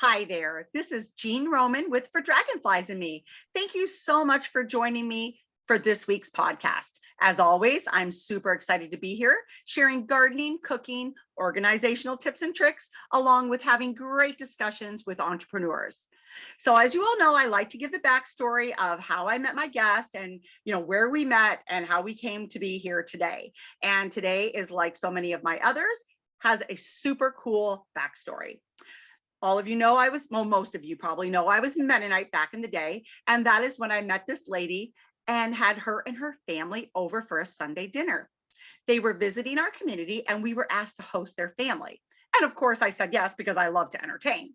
Hi there. This is Jean Roman with For Dragonflies and Me. Thank you so much for joining me for this week's podcast. As always, I'm super excited to be here sharing gardening, cooking, organizational tips and tricks, along with having great discussions with entrepreneurs. So as you all know, I like to give the backstory of how I met my guest and where we met and how we came to be here today. And today is like so many of my others, has a super cool backstory. All of you know most of you probably know I was Mennonite back in the day. And that is when I met this lady and had her and her family over for a Sunday dinner. They were visiting our community and we were asked to host their family. And of course, I said yes because I love to entertain.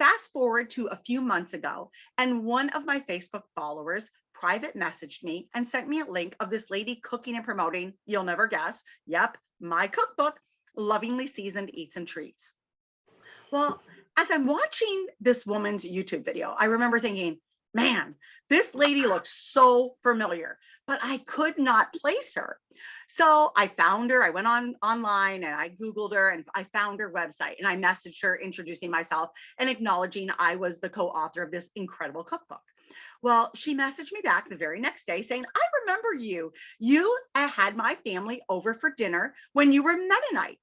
Fast forward to a few months ago, and one of my Facebook followers private messaged me and sent me a link of this lady cooking and promoting, you'll never guess, yep, my cookbook, Lovingly Seasoned Eats and Treats. Well, as I'm watching this woman's YouTube video, I remember thinking, man, this lady looks so familiar, but I could not place her. So I found her. I went online and I Googled her and I found her website and I messaged her introducing myself and acknowledging I was the co-author of this incredible cookbook. Well, she messaged me back the very next day saying, I remember you. You had my family over for dinner when you were Mennonite.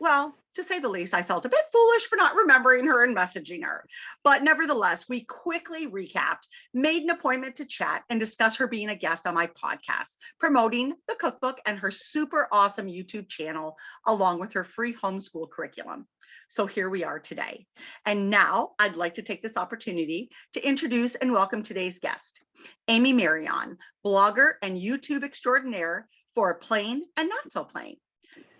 Well, to say the least, I felt a bit foolish for not remembering her and messaging her. But nevertheless, we quickly recapped, made an appointment to chat and discuss her being a guest on my podcast, promoting the cookbook and her super awesome YouTube channel, along with her free homeschool curriculum. So here we are today. And now I'd like to take this opportunity to introduce and welcome today's guest, Amy Maryon, blogger and YouTube extraordinaire for Plain and Not So Plain.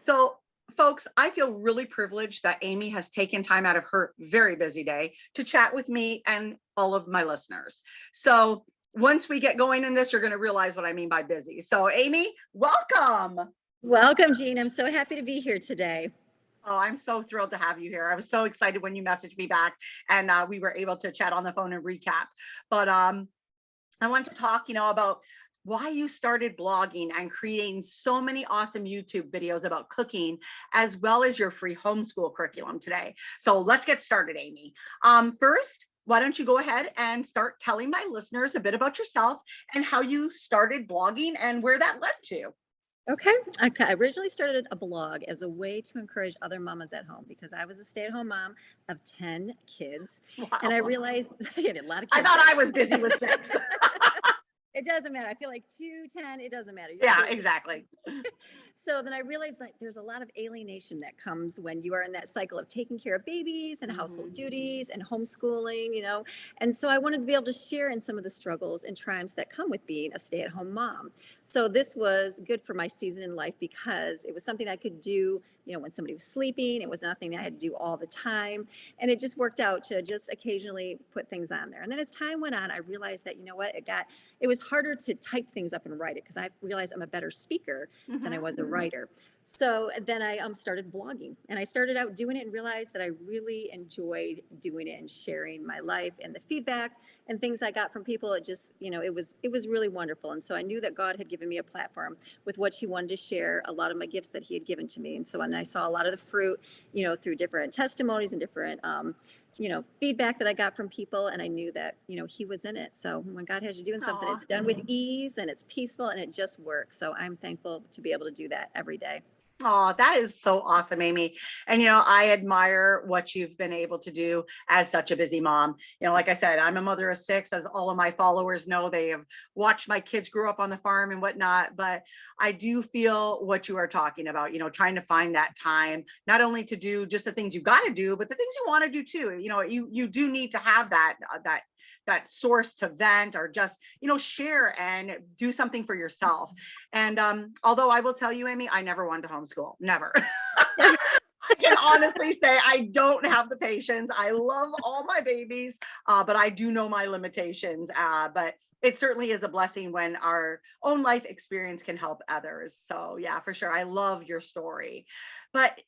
So folks, I feel really privileged that Amy has taken time out of her very busy day to chat with me and all of my listeners. So once we get going in this, you're going to realize what I mean by busy. So Amy, welcome. Welcome, Jean. I'm so happy to be here today. Oh, I'm so thrilled to have you here. I was so excited when you messaged me back and we were able to chat on the phone and recap. But I wanted to talk, about why you started blogging and creating so many awesome YouTube videos about cooking, as well as your free homeschool curriculum today. So let's get started, Amy. First, why don't you go ahead and start telling my listeners a bit about yourself and how you started blogging and where that led to. Okay. I originally started a blog as a way to encourage other mamas at home because I was a stay-at-home mom of 10 kids. Wow. And I realized I had a lot of kids. I thought I was busy with 6. It doesn't matter. I feel like 2, 10, it doesn't matter. Yeah, exactly. So then I realized that there's a lot of alienation that comes when you are in that cycle of taking care of babies and household duties and homeschooling, And so I wanted to be able to share in some of the struggles and triumphs that come with being a stay-at-home mom. So this was good for my season in life because it was something I could do, when somebody was sleeping. It was nothing I had to do all the time. And it just worked out to just occasionally put things on there. And then as time went on, I realized that, it was harder to type things up and write it because I realized I'm a better speaker than I was a writer. So then I started blogging and I started out doing it and realized that I really enjoyed doing it and sharing my life and the feedback and things I got from people. It just, it was really wonderful. And so I knew that God had given me a platform with what he wanted to share a lot of my gifts that he had given to me. And so when I saw a lot of the fruit, through different testimonies and different, feedback that I got from people, and I knew that, he was in it. So when God has you doing something, it's done with ease and it's peaceful and it just works. So I'm thankful to be able to do that every day. Oh, that is so awesome, Amy. And, I admire what you've been able to do as such a busy mom. Like I said, I'm a mother of 6, as all of my followers know. They have watched my kids grow up on the farm and whatnot. But I do feel what you are talking about, trying to find that time, not only to do just the things you got to do, but the things you want to do too. You do need to have that source to vent or just, share and do something for yourself. And although I will tell you, Amy, I never wanted to homeschool, never. I can honestly say I don't have the patience. I love all my babies, but I do know my limitations. But it certainly is a blessing when our own life experience can help others. So yeah, for sure. I love your story. But,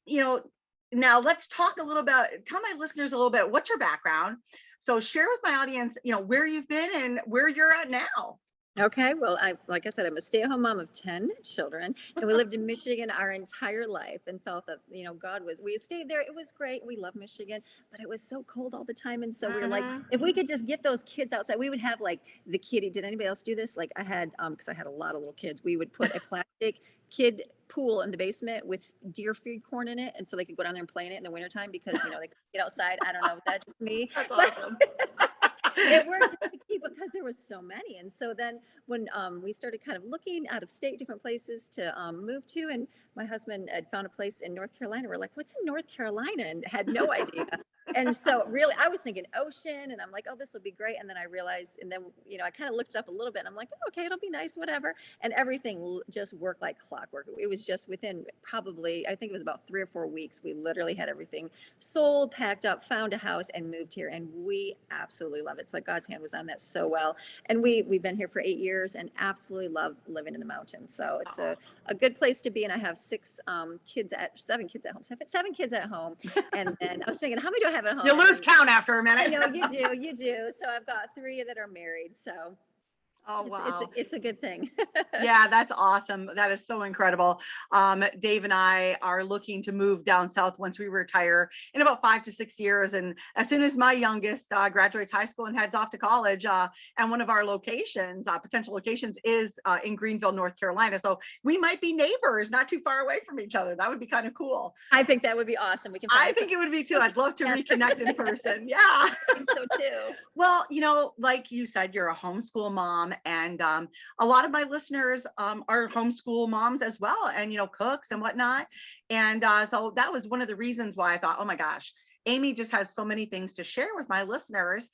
now let's talk a little about, tell my listeners a little bit, what's your background? So share with my audience, where you've been and where you're at now. Okay, well, like I said, I'm a stay-at-home mom of 10 children, and we lived in Michigan our entire life and felt that, God was, we stayed there. It was great. We love Michigan, but it was so cold all the time. And so we were like, Mhm. if we could just get those kids outside, we would have like the kiddie. Did anybody else do this? Like I had, because I had a lot of little kids, we would put a plastic kid pool in the basement with deer feed corn in it. And so they could go down there and play in it in the wintertime because, they couldn't get outside. I don't know if that's just me, That's but awesome. it worked out the key because there was so many. And so then when we started kind of looking out of state, different places to move to, and my husband had found a place in North Carolina. We're like, what's in North Carolina? And had no idea. And so really, I was thinking ocean, and I'm like, oh, this will be great. And then I realized, and then, I kind of looked up a little bit, and I'm like, oh, okay, it'll be nice, whatever. And everything just worked like clockwork. It was just within probably, I think it was about 3 or 4 weeks, we literally had everything sold, packed up, found a house, and moved here. And we absolutely love it. It's like God's hand was on that so well. And we've been here for 8 years and absolutely love living in the mountains. So it's a good place to be. And I have 7 kids at home, 7 kids at home. And then I was thinking, how many do I have at home? You lose count after a I minute. know you do. So I've got 3 that are married. So Oh, wow. it's a good thing. Yeah, that's awesome. That is so incredible. Dave and I are looking to move down south once we retire in about 5 to 6 years. And as soon as my youngest graduates high school and heads off to college, and one of our locations, potential locations, is in Greenville, North Carolina. So we might be neighbors, not too far away from each other. That would be kind of cool. I think that would be awesome. We can I find think it would be too. I'd love to reconnect in person. Yeah. I think so too. Well, like you said, you're a homeschool mom, and a lot of my listeners are homeschool moms as well, and cooks and whatnot. And so that was one of the reasons why I thought, oh my gosh, Amy just has so many things to share with my listeners.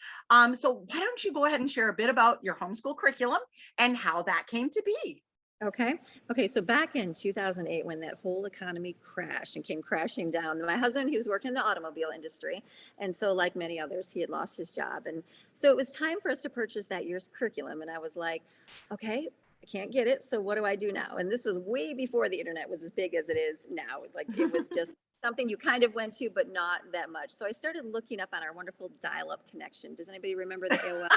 So why don't you go ahead and share a bit about your homeschool curriculum and how that came to be? Okay. Okay. So back in 2008, when that whole economy crashed and came crashing down, my husband, he was working in the automobile industry. And so, like many others, he had lost his job. And so it was time for us to purchase that year's curriculum. And I was like, okay, I can't get it. So what do I do now? And this was way before the internet was as big as it is now. Like it was just something you kind of went to, but not that much. So I started looking up on our wonderful dial-up connection. Does anybody remember the AOL?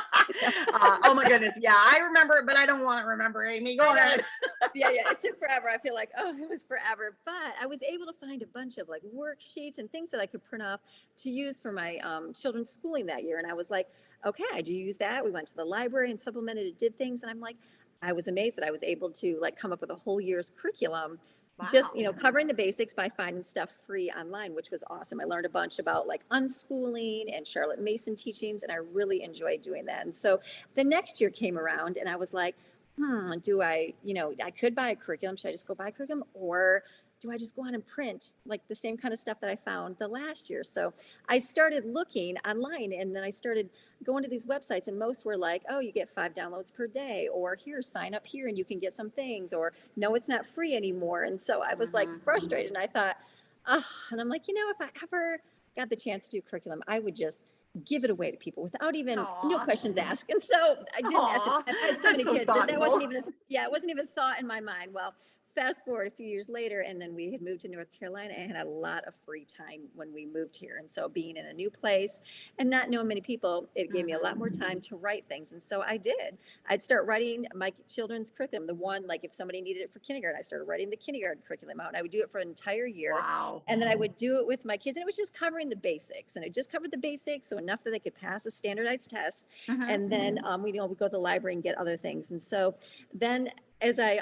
Oh my goodness. Yeah, I remember it, but I don't want to remember, Amy. Go ahead. Yeah, it took forever. I feel like, oh, it was forever. But I was able to find a bunch of like worksheets and things that I could print off to use for my children's schooling that year. And I was like, okay, I do use that. We went to the library and supplemented it, did things. And I'm like, I was amazed that I was able to like come up with a whole year's curriculum. Just Wow. covering the basics by finding stuff free online, which was awesome. I learned a bunch about like unschooling and Charlotte Mason teachings, and I really enjoyed doing that. And so the next year came around, and I was like, do I, I could buy a curriculum. Should I just go buy a curriculum, or do I just go on and print like the same kind of stuff that I found the last year? So I started looking online, and then I started going to these websites, and most were like, oh, you get 5 downloads per day, or here, sign up here and you can get some things, or no, it's not free anymore. And so I was like frustrated, and I thought, and I'm like, if I ever got the chance to do curriculum, I would just give it away to people without even no Aw. questions asked. And so I didn't at the Aw, time. I had so that's many so kids that wasn't thoughtful. even it wasn't even thought in my mind. Well, fast forward a few years later, and then we had moved to North Carolina and had a lot of free time when we moved here. And so being in a new place and not knowing many people, it gave me a lot more time to write things. And so I did. I'd start writing my children's curriculum. The one, like if somebody needed it for kindergarten, I started writing the kindergarten curriculum out, and I would do it for an entire year. Wow. And then I would do it with my kids, and it was just covering the basics, and it just covered the basics, so enough that they could pass a standardized test. And then we go to the library and get other things. And so then as I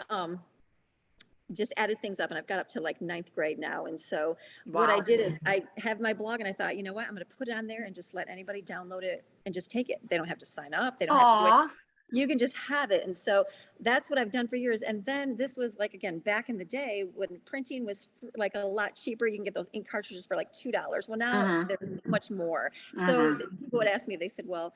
just added things up, and I've got up to like 9th grade now. And so what I Wow. did is I have my blog, and I thought, you know what, I'm going to put it on there and just let anybody download it and just take it. They don't have to sign up. They don't have to do it. Aw. You can just have it. And so that's what I've done for years. And then this was like, again, back in the day when printing was like a lot cheaper. You can get those ink cartridges for like $2. Well, now there's so much more. So people would ask me, they said, well,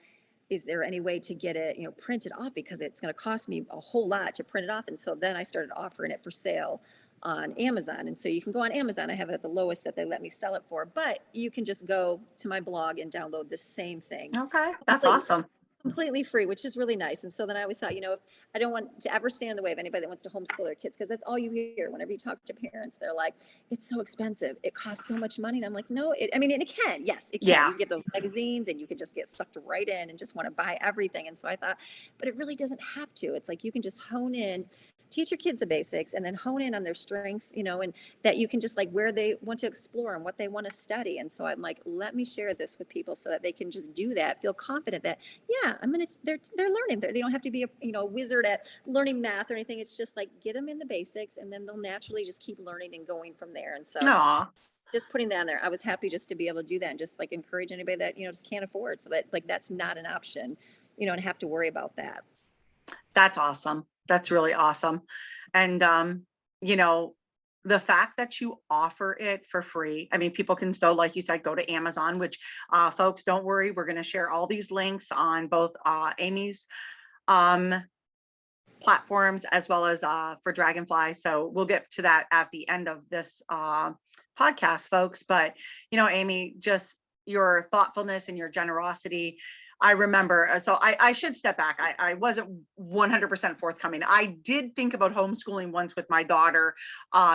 is there any way to get it, printed off, because it's going to cost me a whole lot to print it off. And so then I started offering it for sale on Amazon. And so you can go on Amazon. I have it at the lowest that they let me sell it for, but you can just go to my blog and download the same thing. Okay, that's awesome. completely free, which is really nice. And so then I always thought, if I don't want to ever stand in the way of anybody that wants to homeschool their kids, because that's all you hear whenever you talk to parents. They're like, it's so expensive. It costs so much money. And I'm like, no, I mean, and it can. Yes, it can. Yeah. You get those magazines and you can just get sucked right in and just want to buy everything. And so I thought, but it really doesn't have to. It's like you can just hone in, teach your kids the basics, and then hone in on their strengths, and that you can just like where they want to explore and what they want to study. And so I'm like, let me share this with people so that they can just do that, feel confident that, yeah, they're learning. They don't have to be a wizard at learning math or anything. It's just like get them in the basics, and then they'll naturally just keep learning and going from there. And so Aw. just putting that in there, I was happy just to be able to do that and just like encourage anybody that, just can't afford, so that like that's not an option, and have to worry about that. That's awesome. That's really awesome. And, the fact that you offer it for free, I mean, people can still, like you said, go to Amazon, which folks, don't worry. We're going to share all these links on both Amy's platforms as well as for Dragonfly. So we'll get to that at the end of this podcast, folks. But, Amy, just your thoughtfulness and your generosity. I remember, so I should step back. I wasn't 100% forthcoming. I did think about homeschooling once with my daughter.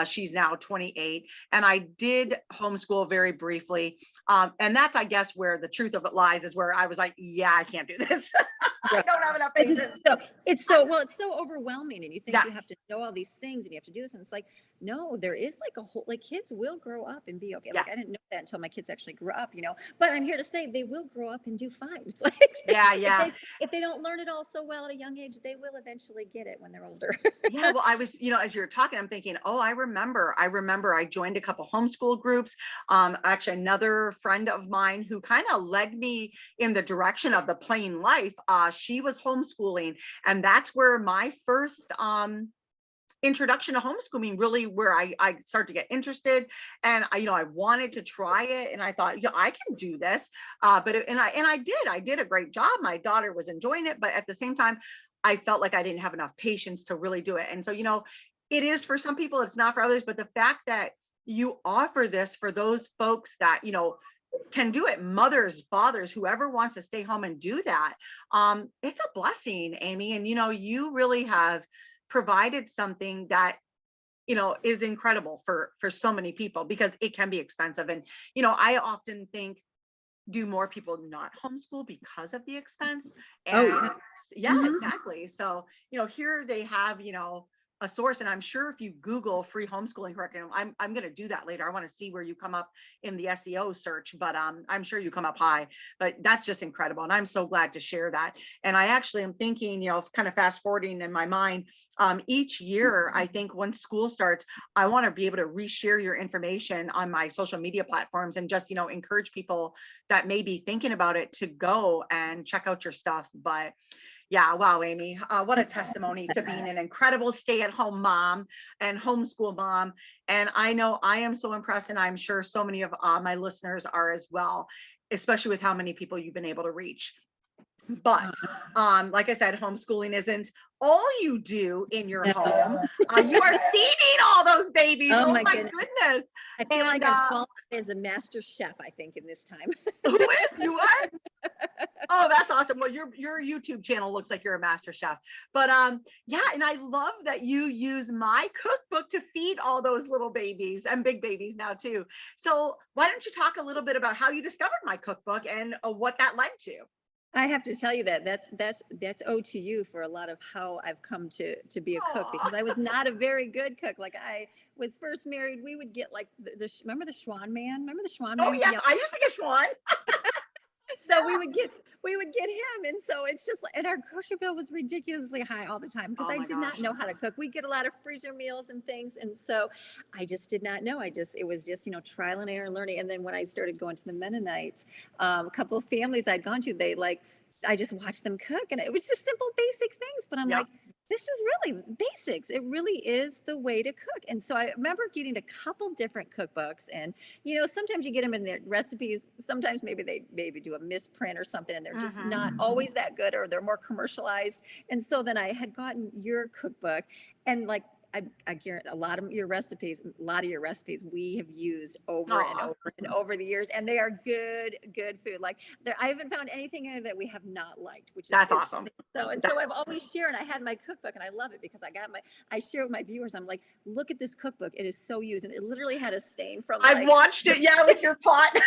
She's now 28, and I did homeschool very briefly. And that's, I guess, where the truth of it lies, is where I was like, yeah, I can't do this. I don't have enough patience. It's so overwhelming, and you think you have to know all these things and you have to do this, and it's like, no, there is like a whole, like kids will grow up and be okay. Like I didn't know that until my kids actually grew up, but I'm here to say they will grow up and do fine. It's like, if they don't learn it all so well at a young age, they will eventually get it when they're older. Yeah, well, I was, as you're talking, I'm thinking, oh, I remember I joined a couple homeschool groups. Actually, another friend of mine who kind of led me in the direction of the plain life. She was homeschooling, and that's where my first introduction to homeschooling, really where I started to get interested. And I wanted to try it, and I thought, yeah, I can do this. But I did a great job. My daughter was enjoying it, but at the same time, I felt like I didn't have enough patience to really do it. And so, it is for some people, it's not for others. But the fact that you offer this for those folks that, can do it, mothers, fathers, whoever wants to stay home and do that, it's a blessing, Amy. And, you really have provided something that is incredible for so many people, because it can be expensive. And I often think, do more people not homeschool because of the expense? And exactly. So here they have a source, and I'm sure if you Google free homeschooling curriculum, I'm going to do that later. I want to see where you come up in the SEO search, but I'm sure you come up high. But that's just incredible, and I'm so glad to share that. And I actually am thinking, kind of fast forwarding in my mind, each year, I think once school starts, I want to be able to reshare your information on my social media platforms, and just encourage people that may be thinking about it to go and check out your stuff. But yeah, wow, Amy, what a testimony to being an incredible stay-at-home mom and homeschool mom. And I know I am so impressed, and I'm sure so many of my listeners are as well, especially with how many people you've been able to reach. But like I said, homeschooling isn't all you do in your home. You are feeding all those babies. Oh my goodness. I feel like I'm qualified as a master chef, I think, in this time. Who is? You are? Oh, that's awesome. Well, your YouTube channel looks like you're a master chef. But yeah, and I love that you use my cookbook to feed all those little babies, and big babies now too. So why don't you talk a little bit about how you discovered my cookbook and what that led to? I have to tell you that's owed to you for a lot of how I've come to be a cook, because I was not a very good cook. Like I was first married, we would get like remember the Schwan man? Remember the Schwan man? Oh yes, I used to get Schwan. So we would get him, and so it's just like, and our grocery bill was ridiculously high all the time, because I did not know how to cook. We get a lot of freezer meals and things, and so I just did not know. It was just trial and error and learning. And then when I started going to the Mennonites, a couple of families I'd gone to, I just watched them cook, and it was just simple, basic things. But I'm like, this is really basics. It really is the way to cook. And so I remember getting a couple different cookbooks, and, sometimes you get them in their recipes. Sometimes maybe they do a misprint or something, and they're just not always that good, or they're more commercialized. And so then I had gotten your cookbook, and I guarantee a lot of your recipes we have used over and Aw, over and over the years, and they are good food. Like I haven't found anything in it that we have not liked, which that's is awesome. so. And so I've always shared. I had my cookbook, and I love it because I share with my viewers. I'm like, look at this cookbook. It is so used, and it literally had a stain from I've like watched it, yeah, with your pot.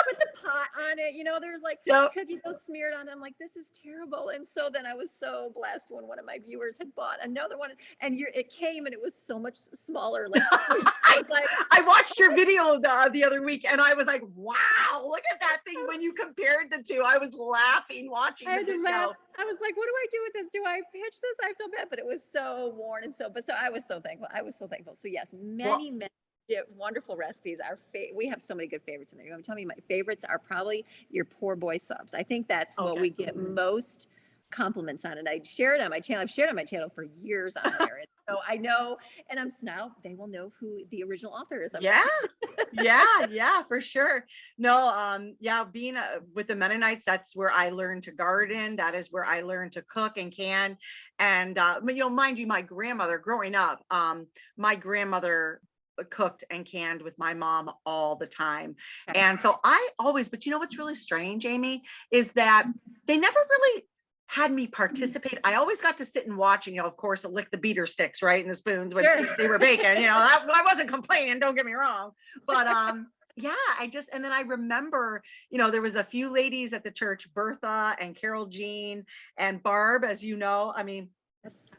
with the pot on it. There's like Yep. cookie dough smeared on it. I'm like, this is terrible. And so then I was so blessed when one of my viewers had bought another one, and it came and it was so much smaller, like squished. I I, was like, I watched your video the other week and I was like, wow, look at that thing. When you compared the two, I was laughing watching I the had to video. laugh. I was like, what do I do with this? Do I pitch this? I feel bad, but it was so worn and so. But so I was so thankful. So yes, many wonderful recipes. We have so many good favorites in there. You want to tell me my favorites are probably your poor boy subs. I think that's what Okay. we get most compliments on, and I share it on my channel. I've shared it on my channel for years on there, and so I know, and now they will know who the original author is of Yeah. that. Yeah, for sure. No, yeah, being with the Mennonites, that's where I learned to garden. That is where I learned to cook and can. And mind you, my grandmother growing up, my grandmother cooked and canned with my mom all the time. Okay. And so but what's really strange, Amy, is that they never really had me participate. I always got to sit and watch, and of course, lick the beater sticks, right, and the spoons when Sure. they were baking. I wasn't complaining. Don't get me wrong, but yeah, and then I remember, there was a few ladies at the church, Bertha and Carol Jean and Barb, as you know. I mean, Yes.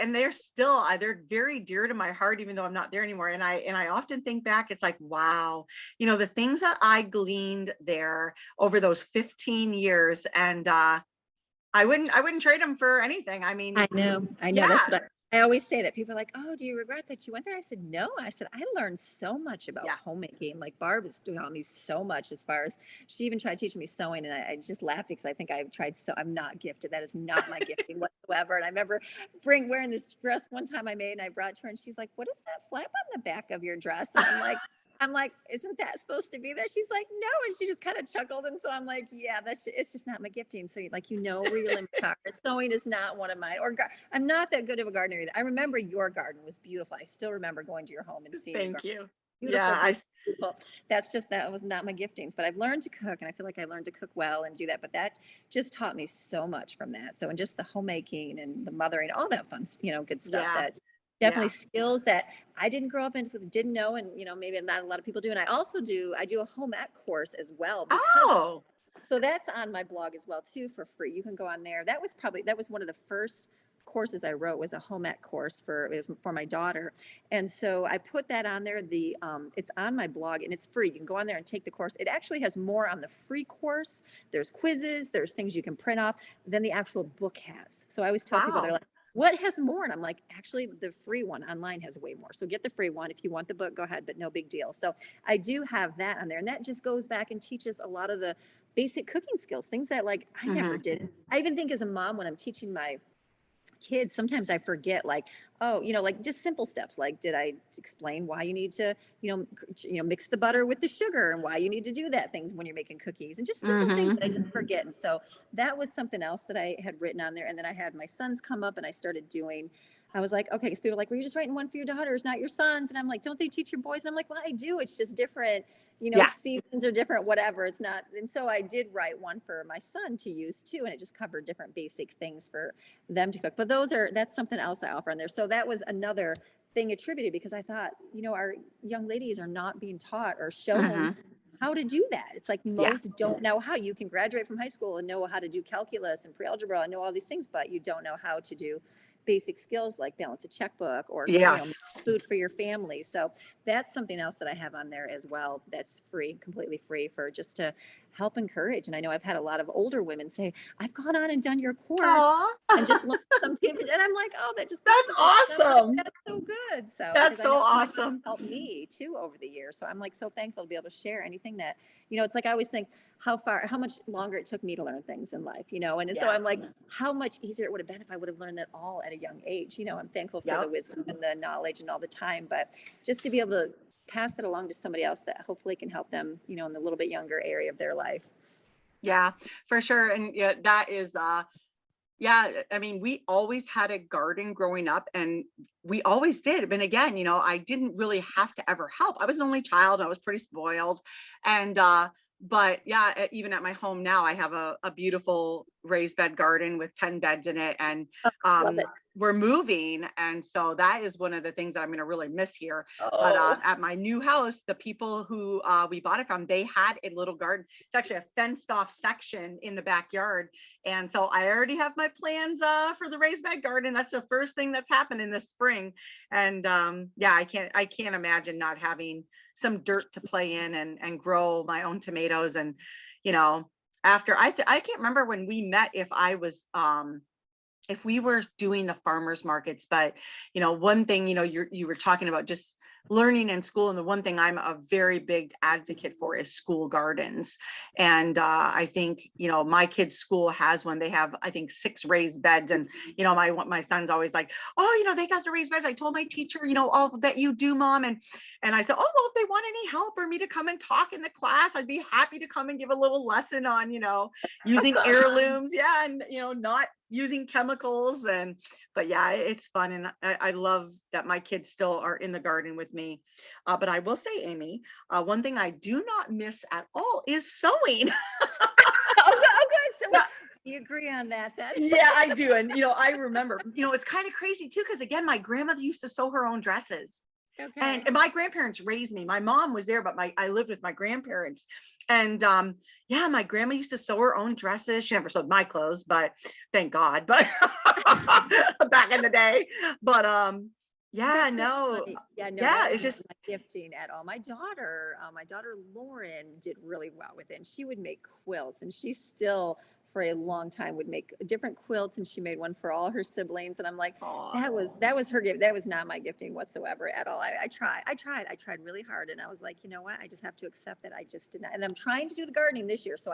and they're still, they're very dear to my heart, even though I'm not there anymore. And I often think back, it's like, wow, the things that I gleaned there over those 15 years, and I wouldn't trade them for anything. I mean, I know. yeah, That's what I always say. That people are like, oh, do you regret that you went there? I said, no. I said, I learned so much about yeah, homemaking. Like Barb is taught me so much, as far as she even tried teaching me sewing. And I just laughed because I think I've tried I'm not gifted. That is not my gifting whatsoever. And I remember wearing this dress one time I made, and I brought to her, and she's like, what is that flap on the back of your dress? And I'm like, isn't that supposed to be there? She's like, no. And she just kind of chuckled. And so I'm like, yeah, it's just not my gifting. So where your limits are. Sewing is not one of mine, I'm not that good of a gardener either. I remember your garden was beautiful. I still remember going to your home and seeing thank you. Beautiful, Yeah, beautiful. That was not my giftings, but I've learned to cook, and I feel like I learned to cook well and do that. But that just taught me so much from that. So, and just the homemaking and the mothering, all that fun, good stuff. Yeah, That definitely skills that I didn't grow up into, didn't know, and maybe not a lot of people do. And I do a home ec course as well. Oh, So that's on my blog as well too, for free. You can go on there. That was one of the first courses I wrote, was a home ec course it was for my daughter. And so I put that on there. It's on my blog, and it's free. You can go on there and take the course. It actually has more on the free course. There's quizzes, there's things you can print off than the actual book has. So I always tell people, they're wow. like, what has more? And I'm like, actually, the free one online has way more. So get the free one. If you want the book, go ahead, but no big deal. So I do have that on there, and that just goes back and teaches a lot of the basic cooking skills, things that I never did. I even think as a mom, when I'm teaching my kids, sometimes I forget, just simple steps. Like, did I explain why you need to, mix the butter with the sugar, and why you need to do that things when you're making cookies, and just simple things that I just forget. And so that was something else that I had written on there. And then I had my sons come up, and I started doing, I was like, okay, because people are like, well, you're just writing one for your daughters, not your sons. And I'm like, don't they teach your boys? And I'm like, well, I do. It's just different, Yeah, seasons are different, whatever. It's not. And so I did write one for my son to use too. And it just covered different basic things for them to cook. But that's something else I offer on there. So that was another thing attributed, because I thought, our young ladies are not being taught or shown how to do that. It's like most don't know how. You can graduate from high school and know how to do calculus and pre-algebra and know all these things, but you don't know how to do basic skills like balance a checkbook or yes, food for your family. So that's something else that I have on there as well. That's free, completely free, for just to help encourage. And I know I've had a lot of older women say, I've gone on and done your course aw, and just learned some tips. And I'm like, oh, that's I'm like, awesome. that's so good. So That's because I so know how much it's awesome. helped me too over the years. So I'm like so thankful to be able to share anything that, it's like I always think how much longer it took me to learn things in life, and so Yeah. I'm like, how much easier it would have been if I would have learned that all at a young age. I'm thankful for the Yep. wisdom and the knowledge and all the time, but just to be able to pass it along to somebody else that hopefully can help them, in the little bit younger area of their life. Yeah, for sure. And yeah, that is Yeah, I mean, we always had a garden growing up, and we always did. And again, I didn't really have to ever help. I was an only child. I was pretty spoiled. And but yeah, even at my home now, I have a beautiful raised bed garden with 10 beds in it. And Oh, love um it. we're moving. And so that is one of the things that I'm gonna really miss here. But Oh, at my new house, the people who we bought it from, they had a little garden. It's actually a fenced off section in the backyard, and so I already have my plans for the raised bed garden. That's the first thing that's happening this spring. And yeah, I can't imagine not having some dirt to play in and grow my own tomatoes. And you know, after I can't remember when we met, if we were doing the farmers markets. But one thing, you were talking about just learning in school, and the one thing I'm a very big advocate for is school gardens. And I think my kids' school has one. They have, I think, 6 raised beds. And my son's always like, oh, they got the raised beds. I told my teacher, all that you do, mom. And I said, oh, well, if they want any help or me to come and talk in the class, I'd be happy to come and give a little lesson on using awesome. heirlooms. Yeah. And not using chemicals. And but yeah, it's fun. And I love that my kids still are in the garden with me. But I will say, Amy, one thing I do not miss at all is sewing. Oh, good. So Now, we agree on that then. yeah, I do. And I remember, it's kind of crazy too, because again, my grandmother used to sew her own dresses. And, Okay. and my grandparents raised me. My mom was there, but I lived with my grandparents. And yeah, my grandma used to sew her own dresses. She never sewed my clothes, but thank God. But back in the day. But yeah, That's so no, funny. Yeah, no, that yeah, was it's not just my gifting at all. My daughter Lauren did really well with it. And she would make quilts, and she still, for a long time, would make different quilts. And she made one for all her siblings. And I'm like, aw. that was her gift. That was not my gifting whatsoever at all. I tried really hard, and I was like, you know what? I just have to accept that I just did not. And I'm trying to do the gardening this year, so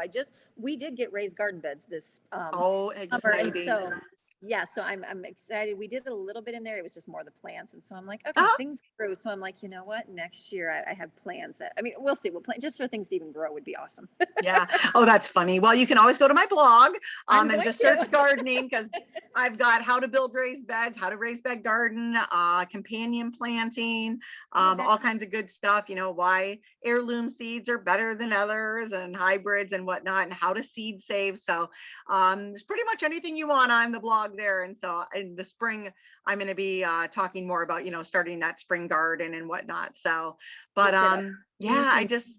we did get raised garden beds this Oh, summer, and exciting. so yeah, so I'm excited. We did a little bit in there. It was just more the plants. And so I'm like, okay, Uh-huh. things grew. So I'm like, you know what? Next year I have plans that, I mean, we'll see. We'll plan just for things to even grow would be awesome. Yeah. Oh, that's funny. Well, you can always go to my blog I'm and going just to. search gardening, because I've got how to build raised beds, how to raise bed garden, companion planting, Oh, all that's kinds of good stuff. Why heirloom seeds are better than others, and hybrids and whatnot, and how to seed save. So there's pretty much anything you want on the blog there. And so in the spring, I'm going to be talking more about starting that spring garden and whatnot. So, but look at us. yeah, Amazing.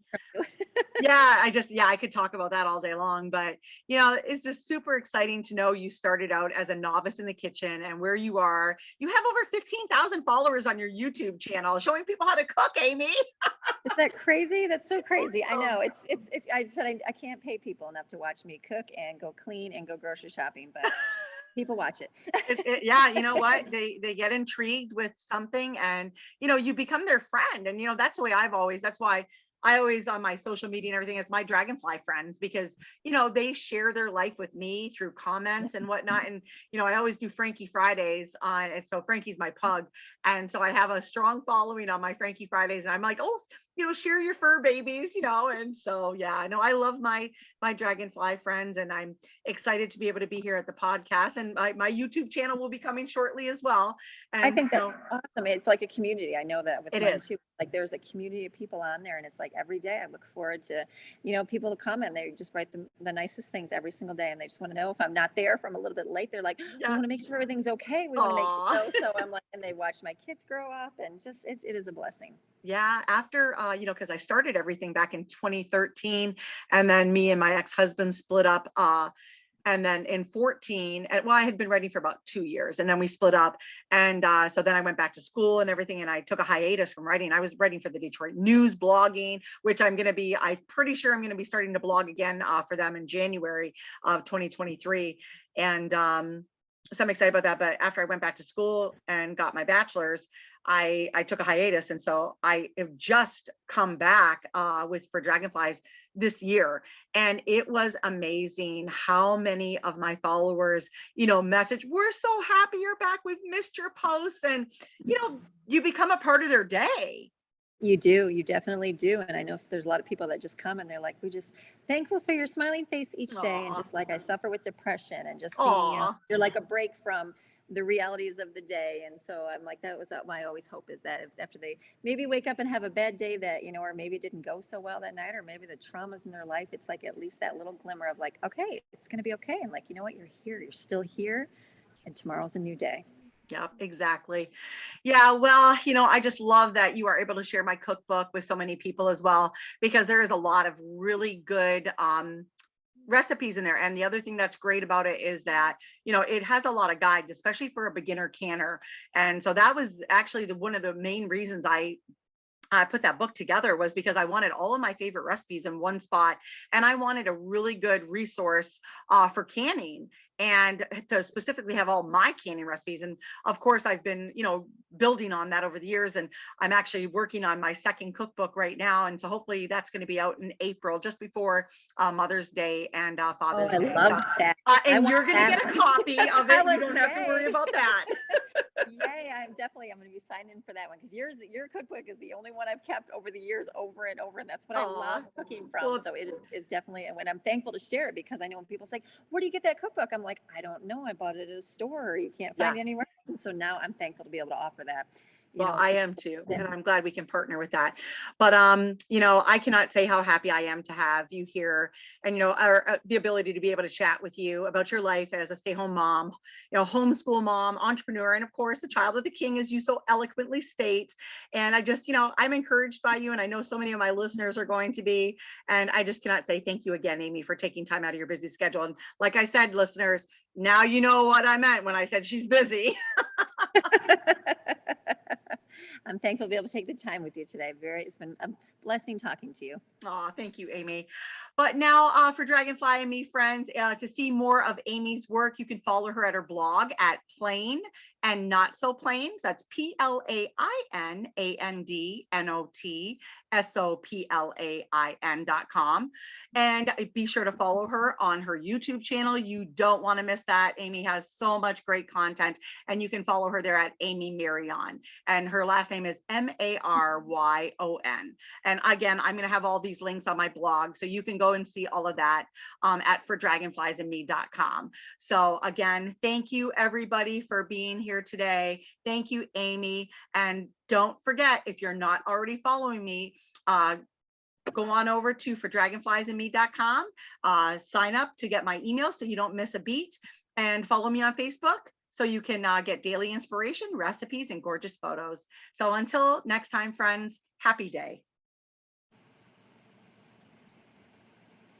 yeah, I could talk about that all day long. But it's just super exciting to know you started out as a novice in the kitchen, and where you are, you have over 15,000 followers on your YouTube channel showing people how to cook, Amy. Is that crazy? That's so crazy. I know I said I can't pay people enough to watch me cook and go clean and go grocery shopping, but people watch it. Yeah, you know what, they get intrigued with something, and you become their friend. And that's the way that's why I always, on my social media and everything, it's my dragonfly friends, because they share their life with me through Yeah. comments and whatnot. And I always do Frankie Fridays on, and so Frankie's my pug, and so I have a strong following on my Frankie Fridays. And I'm like, oh, share your fur babies. And so yeah, I know, I love my dragonfly friends, and I'm excited to be able to be here at the podcast. And my YouTube channel will be coming shortly as well. I And think that's so awesome. It's like a community. I know that with it mine is. too. Like there's a community of people on there, and it's like every day I look forward to, people to comment. They just write the nicest things every single day, and they just want to know if I'm not there, if I'm a little bit late. They're like, we Yeah. want to make sure everything's okay. We want to make sure. Aw. So I'm like, and they watch my kids grow up, and just it is a blessing. Yeah, after because I started everything back in 2013, and then me and my ex-husband split up. And then in 14, and well, I had been writing for about 2 years, and then we split up. And so then I went back to school and everything, and I took a hiatus from writing. I was writing for the Detroit News, blogging, which I'm pretty sure I'm going to be starting to blog again for them in January of 2023. And so I'm excited about that. But after I went back to school and got my bachelor's, I took a hiatus. And so I have just come back with for Dragonflies this year. And it was amazing how many of my followers, message, we're so happy you're back, we've missed your posts. And, you become a part of their day. You do. You definitely do. And I know there's a lot of people that just come and they're like, we just thankful for your smiling face each day. And Aw. just like I suffer with depression and just seeing you, Aw. you're like a break from the realities of the day. And so I'm like, that was my always hope is that if, after they maybe wake up and have a bad day that, or maybe it didn't go so well that night, or maybe the traumas in their life, it's like at least that little glimmer of like, okay, it's going to be okay. And like, you know what, you're here, you're still here. And tomorrow's a new day. Yep, exactly. Yeah, well, I just love that you are able to share my cookbook with so many people as well, because there is a lot of really good recipes in there. And the other thing that's great about it is that, it has a lot of guides, especially for a beginner canner. And so that was actually one of the main reasons I put that book together, was because I wanted all of my favorite recipes in one spot. And I wanted a really good resource for canning, and to specifically have all my canning recipes. And of course, I've been, building on that over the years. And I'm actually working on my second cookbook right now. And so hopefully that's going to be out in April, just before Mother's Day and Oh, Father's I Day. love that. And you're going to get a copy of it. You don't have to worry Yay. about that. Yay, I'm going to be signed in for that one because your cookbook is the only one I've kept over the years over and over. And that's what I love Aw. cooking from. Well, So it's definitely, and when I'm thankful to share it, because I know when people say, where do you get that cookbook? I'm like, I don't know. I bought it at a store, or you can't find yeah. it anywhere. And so now I'm thankful to be able to offer that. Well, I am too, and I'm glad we can partner with that. But I cannot say how happy I am to have you here, and the ability to be able to chat with you about your life as a stay-home mom, homeschool mom, entrepreneur, and of course, the child of the king, as you so eloquently state. And I just, I'm encouraged by you, and I know so many of my listeners are going to be. And I just cannot say thank you again, Amy, for taking time out of your busy schedule. And like I said, listeners, now you know what I meant when I said she's busy. I'm thankful to be able to take the time with you today. It's been a blessing talking to you. Oh, thank you, Amy. But now for Dragonfly and Me friends, to see more of Amy's work, you can follow her at her blog at Plain and Not So Plains. That's PLAINANDNOTSOPLAIN.com. And be sure to follow her on her YouTube channel. You don't want to miss that. Amy has so much great content, and you can follow her there at Amy Maryon. And her last name is Maryon. And again, I'm going to have all these links on my blog, so you can go and see all of that at fordragonfliesandme.com. So again, thank you everybody for being here today. Thank you, Amy. And don't forget, if you're not already following me, go on over to fordragonfliesandme.com, sign up to get my email so you don't miss a beat, and follow me on Facebook so you can get daily inspiration, recipes, and gorgeous photos. So until next time, friends, happy day.